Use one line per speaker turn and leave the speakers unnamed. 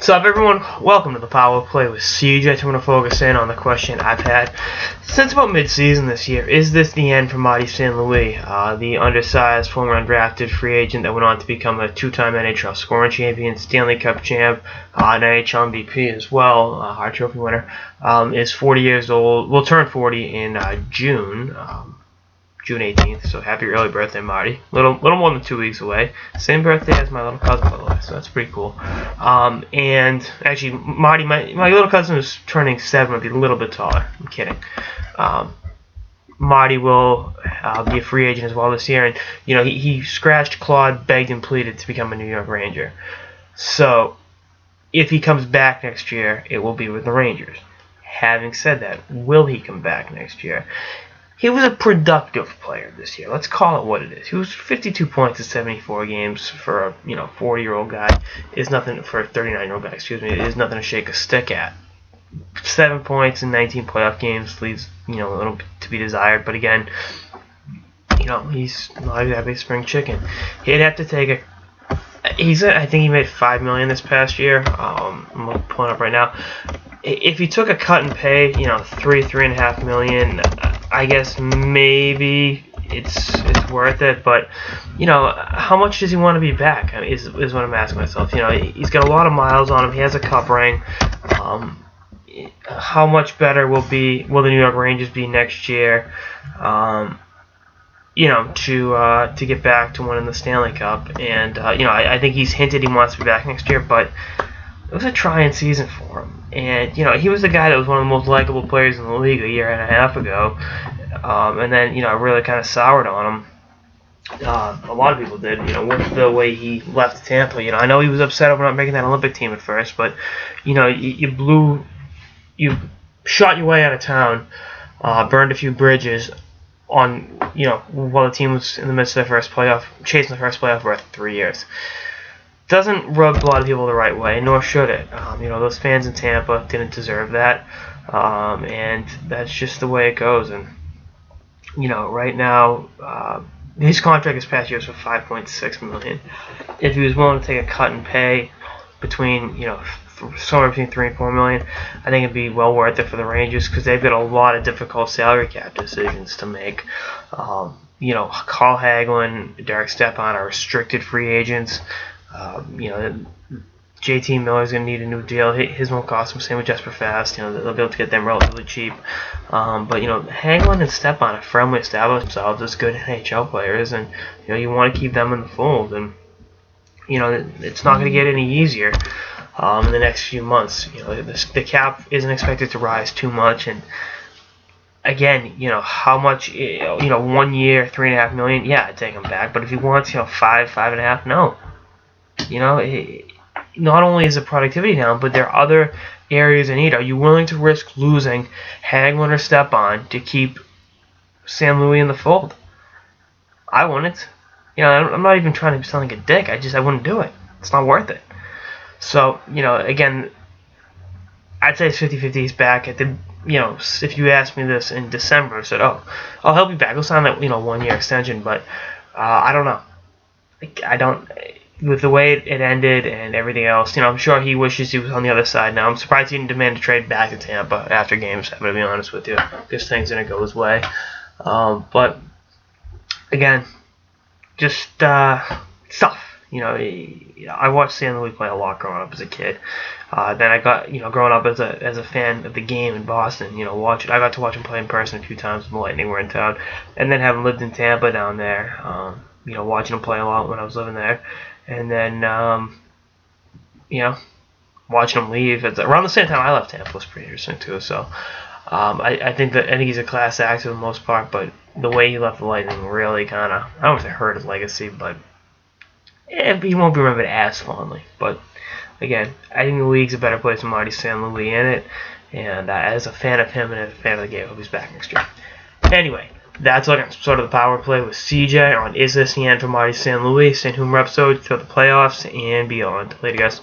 What's up, everyone? Welcome to the Power Play with CJ. I'm going to focus in on the question I've had since about mid-season this year. Is this the end for Marty St. Louis, the undersized, former undrafted free agent that went on to become a two-time NHL scoring champion, Stanley Cup champ, an NHL MVP as well, Hart Trophy winner, is 40 years old. Will turn 40 in June 18th, so happy early birthday, Marty. Little more than 2 weeks away. Same birthday as my little cousin, by the way, so that's pretty cool. And actually, Marty, my little cousin who's turning 7 will be a little bit taller. I'm kidding. Marty will be a free agent as well this year, and he scratched, clawed, begged, and pleaded to become a New York Ranger. So if he comes back next year, it will be with the Rangers. Having said that, will he come back next year? He was a productive player this year. Let's call it what it is. He was 52 points in 74 games for a 40-year-old guy. Is nothing for a 39-year-old guy. Excuse me. It is nothing to shake a stick at. 7 points in 19 playoff games leaves a little to be desired. But again, he's not exactly a spring chicken. He'd have to take a. I think he made $5 million this past year. I'm pulling up right now. If he took a cut and pay, $3.5 million. I guess maybe it's worth it, but how much does he want to be back? Is what I'm asking myself. He's got a lot of miles on him. He has a cup ring. How much better will the New York Rangers be next year? To get back to winning the Stanley Cup, and I think he's hinted he wants to be back next year, but it was a trying season for him. And, he was the guy that was one of the most likable players in the league a year and a half ago. And then, really kind of soured on him. A lot of people did, with the way he left Tampa. I know he was upset over not making that Olympic team at first, but, you shot your way out of town, burned a few bridges on, while the team was in the midst of chasing the first playoff berth for 3 years. Doesn't rub a lot of people the right way, nor should it. Those fans in Tampa didn't deserve that, and that's just the way it goes. And right now, his contract this past year was for $5.6 million. If he was willing to take a cut and pay between somewhere between $3 and $4 million, I think it'd be well worth it for the Rangers because they've got a lot of difficult salary cap decisions to make. Carl Hagelin, Derek Stepan are restricted free agents. JT Miller's going to need a new deal. His won't cost him. Same with Jesper Fast. They'll be able to get them relatively cheap. But Hagelin and Stepan have firmly established themselves as good NHL players, and you want to keep them in the fold. And it's not going to get any easier in the next few months. The cap isn't expected to rise too much, and again, how much? 1 year, $3.5 million. Yeah, I'd take him back. But if he wants, $5.5, no. Not only is it productivity down, but there are other areas in need. Are you willing to risk losing Hagelin or Stepan to keep St. Louis in the fold? I wouldn't. I'm not even trying to sound like a dick. I wouldn't do it. It's not worth it. So, again, I'd say it's 50-50 he's back. If you asked me this in December, I said, oh, I'll help you back. We'll sign that, 1 year extension, but I don't know. I don't. With the way it ended and everything else, I'm sure he wishes he was on the other side now. I'm surprised he didn't demand to trade back to Tampa after Game 7, to be honest with you, because things didn't go his way. But, again, just stuff. I watched St. Louis play a lot growing up as a kid. Then I got, growing up as a fan of the game in Boston, I got to watch him play in person a few times when the Lightning were in town. And then having lived in Tampa down there, watching him play a lot when I was living there. And then, watching him leave around the same time I left Tampa was pretty interesting too. So, I think he's a class act for the most part, but the way he left the Lightning really kind of, I don't know if it hurt his legacy, but he won't be remembered as fondly. But again, I think the league's a better place with Marty St. Louis in it, and as a fan of him and as a fan of the game, I hope he's back next year. Anyway. That's like sort of the power play with CJ on Is This the End for Marty St. Louis? Stay tuned for episodes throughout the playoffs and beyond. Later, guys.